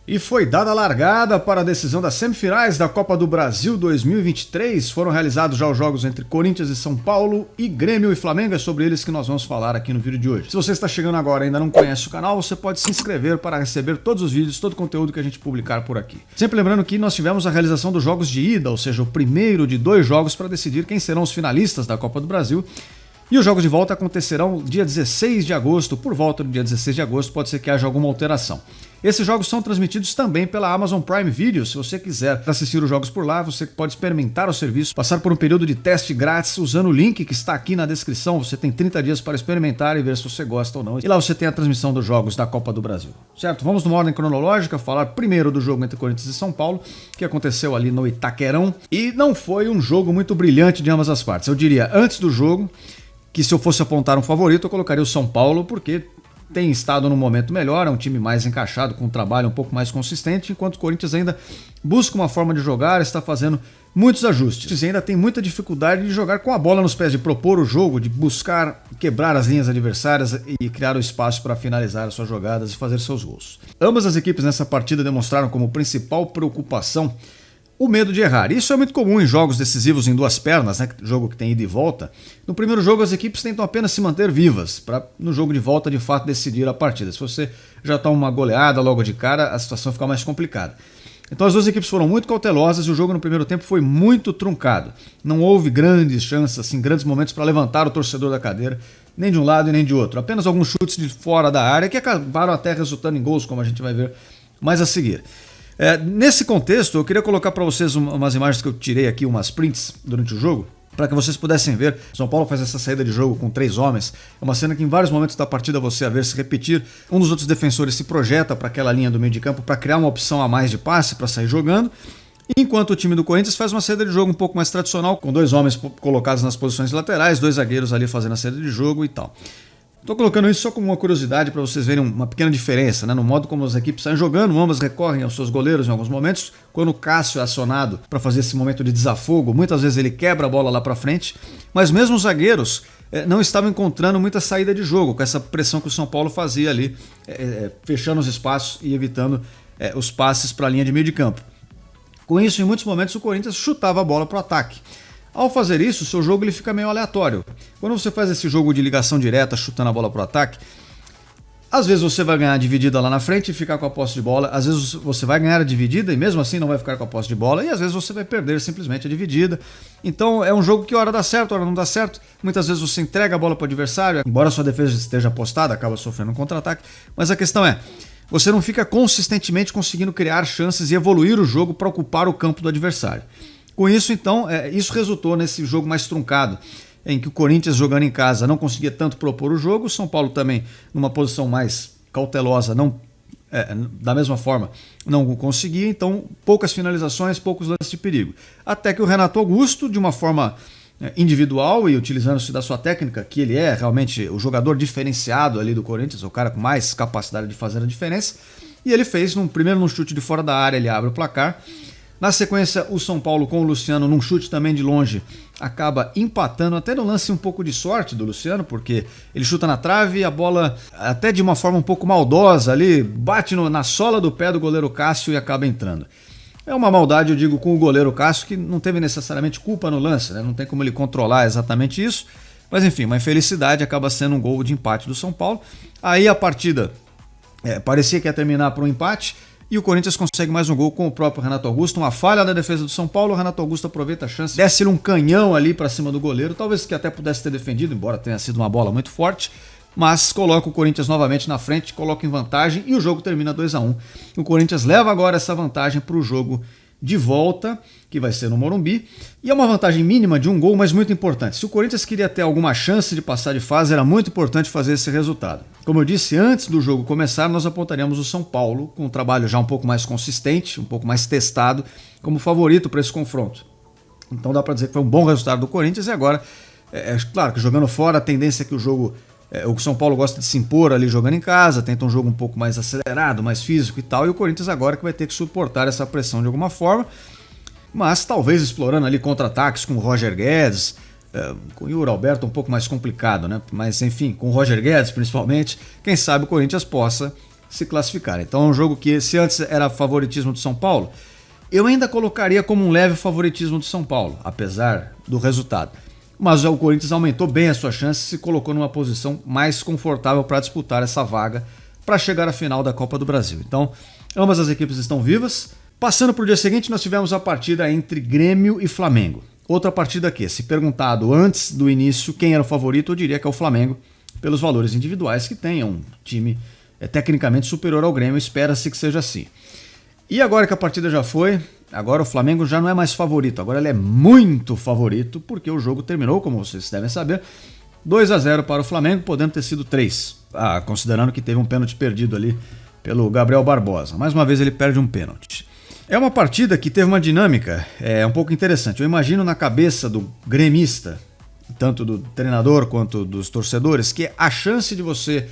E foi dada a largada para a decisão das semifinais da Copa do Brasil 2023. Foram realizados já os jogos entre Corinthians e São Paulo e Grêmio e Flamengo. É sobre eles que nós vamos falar aqui no vídeo de hoje. Se você está chegando agora e ainda não conhece o canal, você pode se inscrever para receber todos os vídeos, todo o conteúdo que a gente publicar por aqui. Sempre lembrando que nós tivemos a realização dos jogos de ida, ou seja, o primeiro de 2 jogos para decidir quem serão os finalistas da Copa do Brasil. E os jogos de volta acontecerão dia 16 de agosto. Por volta do dia 16 de agosto pode ser que haja alguma alteração. Esses jogos são transmitidos também pela Amazon Prime Video. Se você quiser assistir os jogos por lá, você pode experimentar o serviço, passar por um período de teste grátis usando o link que está aqui na descrição. Você tem 30 dias para experimentar e ver se você gosta ou não. E lá você tem a transmissão dos jogos da Copa do Brasil. Certo? Vamos numa ordem cronológica, falar primeiro do jogo entre Corinthians e São Paulo, que aconteceu ali no Itaquerão. E não foi um jogo muito brilhante de ambas as partes. Eu diria, antes do jogo, que se eu fosse apontar um favorito, eu colocaria o São Paulo, porque tem estado num momento melhor, é um time mais encaixado, com um trabalho um pouco mais consistente, enquanto o Corinthians ainda busca uma forma de jogar, está fazendo muitos ajustes e ainda tem muita dificuldade de jogar com a bola nos pés, de propor o jogo, de buscar quebrar as linhas adversárias e criar o espaço para finalizar as suas jogadas e fazer seus gols. Ambas as equipes nessa partida demonstraram como principal preocupação o medo de errar. Isso é muito comum em jogos decisivos em 2 pernas, né? Jogo que tem ida e volta. No primeiro jogo as equipes tentam apenas se manter vivas, para no jogo de volta de fato decidir a partida. Se você já toma uma goleada logo de cara, a situação fica mais complicada. Então as 2 equipes foram muito cautelosas e o jogo no primeiro tempo foi muito truncado. Não houve grandes chances, assim, grandes momentos para levantar o torcedor da cadeira, nem de um lado e nem de outro. Apenas alguns chutes de fora da área que acabaram até resultando em gols, como a gente vai ver mais a seguir. Nesse contexto, eu queria colocar para vocês umas imagens que eu tirei aqui, umas prints durante o jogo, para que vocês pudessem ver. São Paulo faz essa saída de jogo com 3 homens. É uma cena que em vários momentos da partida você a ver se repetir. Um dos outros defensores se projeta para aquela linha do meio de campo para criar uma opção a mais de passe para sair jogando. Enquanto o time do Corinthians faz uma saída de jogo um pouco mais tradicional, com 2 homens colocados nas posições laterais, 2 zagueiros ali fazendo a saída de jogo e tal. Estou colocando isso só como uma curiosidade para vocês verem uma pequena diferença, né, no modo como as equipes saem jogando. Ambas recorrem aos seus goleiros em alguns momentos. Quando o Cássio é acionado para fazer esse momento de desafogo, muitas vezes ele quebra a bola lá para frente, mas mesmo os zagueiros não estavam encontrando muita saída de jogo, com essa pressão que o São Paulo fazia ali, fechando os espaços e evitando os passes para a linha de meio de campo. Com isso, em muitos momentos, o Corinthians chutava a bola para o ataque. Ao fazer isso, o seu jogo ele fica meio aleatório. Quando você faz esse jogo de ligação direta, chutando a bola para o ataque, às vezes você vai ganhar a dividida lá na frente e ficar com a posse de bola, às vezes você vai ganhar a dividida e mesmo assim não vai ficar com a posse de bola, e às vezes você vai perder simplesmente a dividida. Então é um jogo que hora dá certo, hora não dá certo. Muitas vezes você entrega a bola para o adversário, embora a sua defesa esteja apostada, acaba sofrendo um contra-ataque, mas a questão é, você não fica consistentemente conseguindo criar chances e evoluir o jogo para ocupar o campo do adversário. Com isso, então, isso resultou nesse jogo mais truncado, em que o Corinthians, jogando em casa, não conseguia tanto propor o jogo, o São Paulo também, numa posição mais cautelosa, da mesma forma, não conseguia, então poucas finalizações, poucos lances de perigo. Até que o Renato Augusto, de uma forma individual e utilizando-se da sua técnica, que ele é realmente o jogador diferenciado ali do Corinthians, o cara com mais capacidade de fazer a diferença, e ele fez, primeiro num chute de fora da área, ele abre o placar. Na sequência, o São Paulo com o Luciano, num chute também de longe, acaba empatando, até no lance um pouco de sorte do Luciano, porque ele chuta na trave e a bola, até de uma forma um pouco maldosa ali, bate na sola do pé do goleiro Cássio e acaba entrando. É uma maldade, eu digo, com o goleiro Cássio, que não teve necessariamente culpa no lance, né? Não tem como ele controlar exatamente isso, mas enfim, uma infelicidade, acaba sendo um gol de empate do São Paulo. Aí a partida parecia que ia terminar para um empate, e o Corinthians consegue mais um gol com o próprio Renato Augusto, uma falha da defesa do São Paulo. O Renato Augusto aproveita a chance, desce um canhão ali para cima do goleiro, talvez que até pudesse ter defendido, embora tenha sido uma bola muito forte, mas coloca o Corinthians novamente na frente, coloca em vantagem e o jogo termina 2-1. O Corinthians leva agora essa vantagem para o jogo de volta, que vai ser no Morumbi, e é uma vantagem mínima de um gol, mas muito importante. Se o Corinthians queria ter alguma chance de passar de fase, era muito importante fazer esse resultado. Como eu disse, antes do jogo começar, nós apontaríamos o São Paulo, com um trabalho já um pouco mais consistente, um pouco mais testado, como favorito para esse confronto. Então dá para dizer que foi um bom resultado do Corinthians, e agora, claro que jogando fora, a tendência é que o São Paulo gosta de se impor ali jogando em casa, tenta um jogo um pouco mais acelerado, mais físico e tal, e o Corinthians agora que vai ter que suportar essa pressão de alguma forma, mas talvez explorando ali contra-ataques com o Roger Guedes, com o Yuri Alberto um pouco mais complicado, né? Mas enfim, com o Roger Guedes principalmente, quem sabe o Corinthians possa se classificarem. Então é um jogo que, se antes era favoritismo do São Paulo, eu ainda colocaria como um leve favoritismo do São Paulo, apesar do resultado. Mas o Corinthians aumentou bem as suas chances e se colocou numa posição mais confortável para disputar essa vaga para chegar à final da Copa do Brasil. Então, ambas as equipes estão vivas. Passando para o dia seguinte, nós tivemos a partida entre Grêmio e Flamengo. Outra partida que, se perguntado antes do início quem era o favorito, eu diria que é o Flamengo, pelos valores individuais que tem. É um time tecnicamente superior ao Grêmio, espera-se que seja assim. E agora que a partida já foi, agora o Flamengo já não é mais favorito, agora ele é muito favorito, porque o jogo terminou, como vocês devem saber, 2-0 para o Flamengo, podendo ter sido 3, considerando que teve um pênalti perdido ali pelo Gabriel Barbosa. Mais uma vez ele perde um pênalti. É uma partida que teve uma dinâmica um pouco interessante. Eu imagino na cabeça do gremista, tanto do treinador quanto dos torcedores, que a chance de você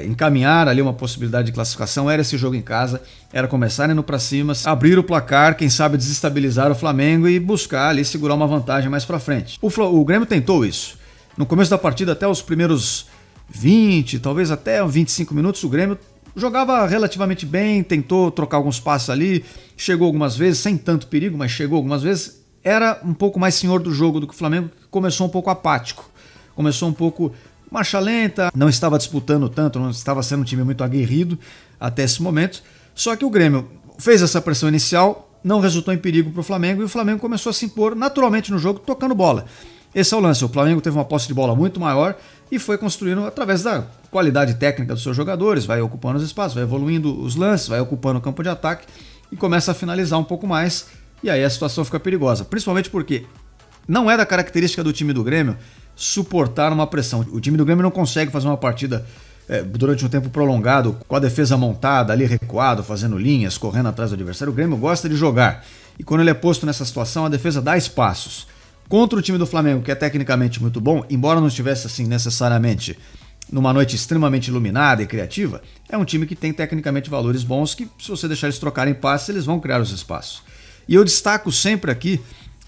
encaminhar ali uma possibilidade de classificação era esse jogo em casa, era começar indo para cima, abrir o placar, quem sabe desestabilizar o Flamengo e buscar ali segurar uma vantagem mais para frente. O Grêmio tentou isso. No começo da partida, até os primeiros 20, talvez até 25 minutos, o Grêmio jogava relativamente bem, tentou trocar alguns passos ali, chegou algumas vezes, sem tanto perigo, mas chegou algumas vezes. Era um pouco mais senhor do jogo do que o Flamengo, que começou um pouco apático. Começou um pouco marcha lenta, não estava disputando tanto, não estava sendo um time muito aguerrido até esse momento. Só que o Grêmio fez essa pressão inicial, não resultou em perigo para o Flamengo e o Flamengo começou a se impor naturalmente no jogo, tocando bola. Esse é o lance, o Flamengo teve uma posse de bola muito maior e foi construindo através da qualidade técnica dos seus jogadores, vai ocupando os espaços, vai evoluindo os lances, vai ocupando o campo de ataque e começa a finalizar um pouco mais, e aí a situação fica perigosa, principalmente porque não é da característica do time do Grêmio suportar uma pressão. O time do Grêmio não consegue fazer uma partida durante um tempo prolongado, com a defesa montada, ali recuado, fazendo linhas, correndo atrás do adversário. O Grêmio gosta de jogar, e quando ele é posto nessa situação, a defesa dá espaços. Contra o time do Flamengo, que é tecnicamente muito bom, embora não estivesse assim necessariamente numa noite extremamente iluminada e criativa, é um time que tem tecnicamente valores bons que, se você deixar eles trocarem passes, eles vão criar os espaços. E eu destaco sempre aqui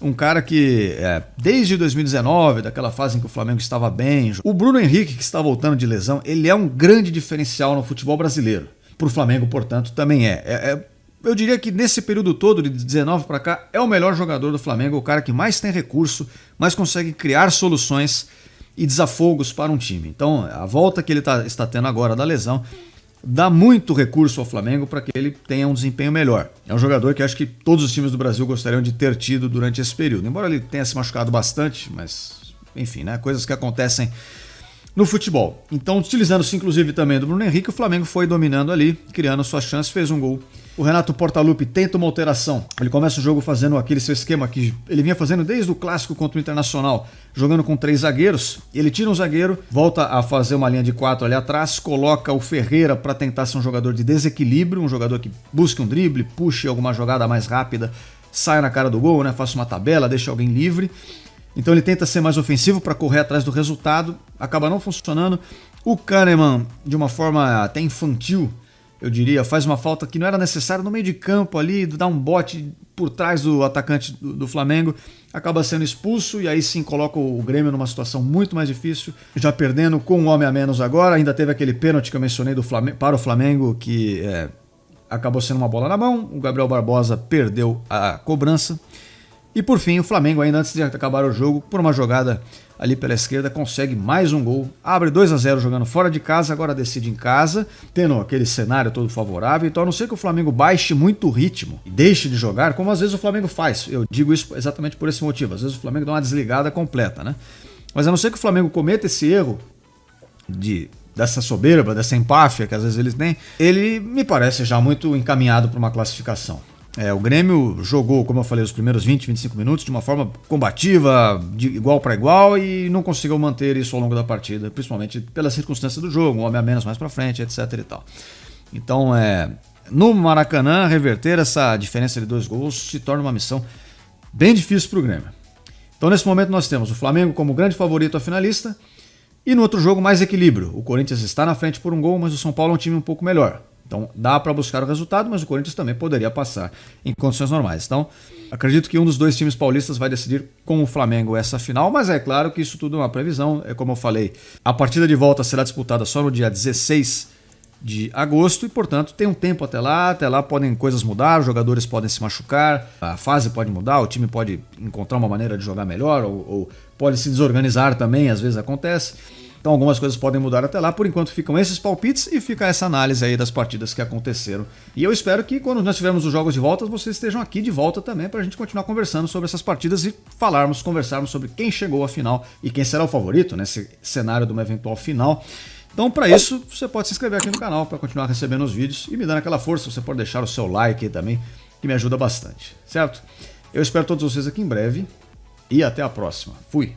um cara que, desde 2019, daquela fase em que o Flamengo estava bem, o Bruno Henrique, que está voltando de lesão, ele é um grande diferencial no futebol brasileiro. Para o Flamengo, portanto, também eu diria que nesse período todo, de 19 para cá, é o melhor jogador do Flamengo, o cara que mais tem recurso, mais consegue criar soluções e desafogos para um time. Então, a volta que ele está tendo agora da lesão dá muito recurso ao Flamengo para que ele tenha um desempenho melhor. É um jogador que acho que todos os times do Brasil gostariam de ter tido durante esse período. Embora ele tenha se machucado bastante, mas enfim, né, coisas que acontecem no futebol. Então, utilizando-se inclusive também do Bruno Henrique, o Flamengo foi dominando ali, criando suas chances, fez um gol. O Renato Portaluppi tenta uma alteração. Ele começa o jogo fazendo aquele seu esquema que ele vinha fazendo desde o clássico contra o Internacional, jogando com 3 zagueiros. Ele tira um zagueiro, volta a fazer uma linha de 4 ali atrás, coloca o Ferreira para tentar ser um jogador de desequilíbrio, um jogador que busque um drible, puxe alguma jogada mais rápida, saia na cara do gol, né, faça uma tabela, deixe alguém livre. Então ele tenta ser mais ofensivo para correr atrás do resultado, acaba não funcionando. O Kahneman, de uma forma até infantil, eu diria, faz uma falta que não era necessária no meio de campo ali, dar um bote por trás do atacante do Flamengo, acaba sendo expulso e aí sim coloca o Grêmio numa situação muito mais difícil, já perdendo com um homem a menos agora. Ainda teve aquele pênalti que eu mencionei para o Flamengo, que acabou sendo uma bola na mão, o Gabriel Barbosa perdeu a cobrança. E por fim, o Flamengo, ainda antes de acabar o jogo, por uma jogada ali pela esquerda, consegue mais um gol, abre 2-0 jogando fora de casa, agora decide em casa, tendo aquele cenário todo favorável. Então, a não ser que o Flamengo baixe muito o ritmo e deixe de jogar, como às vezes o Flamengo faz. Eu digo isso exatamente por esse motivo. Às vezes o Flamengo dá uma desligada completa, né? Mas a não ser que o Flamengo cometa esse erro dessa soberba, dessa empáfia que às vezes eles têm, ele me parece já muito encaminhado para uma classificação. O Grêmio jogou, como eu falei, os primeiros 20, 25 minutos de uma forma combativa, de igual para igual, e não conseguiu manter isso ao longo da partida, principalmente pelas circunstâncias do jogo, um homem a menos mais para frente, etc. e tal. Então, no Maracanã, reverter essa diferença de 2 gols se torna uma missão bem difícil para o Grêmio. Então, nesse momento, nós temos o Flamengo como grande favorito a finalista, e no outro jogo, mais equilíbrio. O Corinthians está na frente por um gol, mas o São Paulo é um time um pouco melhor. Então dá para buscar o resultado, mas o Corinthians também poderia passar em condições normais. Então acredito que um dos 2 times paulistas vai decidir com o Flamengo essa final, mas é claro que isso tudo é uma previsão. Como eu falei, a partida de volta será disputada só no dia 16 de agosto e, portanto, tem um tempo até lá podem coisas mudar, os jogadores podem se machucar, a fase pode mudar, o time pode encontrar uma maneira de jogar melhor ou pode se desorganizar também, às vezes acontece. Então algumas coisas podem mudar até lá, por enquanto ficam esses palpites e fica essa análise aí das partidas que aconteceram. E eu espero que quando nós tivermos os jogos de volta, vocês estejam aqui de volta também para a gente continuar conversando sobre essas partidas e conversarmos sobre quem chegou à final e quem será o favorito nesse cenário de uma eventual final. Então, para isso, você pode se inscrever aqui no canal para continuar recebendo os vídeos e me dando aquela força. Você pode deixar o seu like aí também, que me ajuda bastante, certo? Eu espero todos vocês aqui em breve e até a próxima. Fui!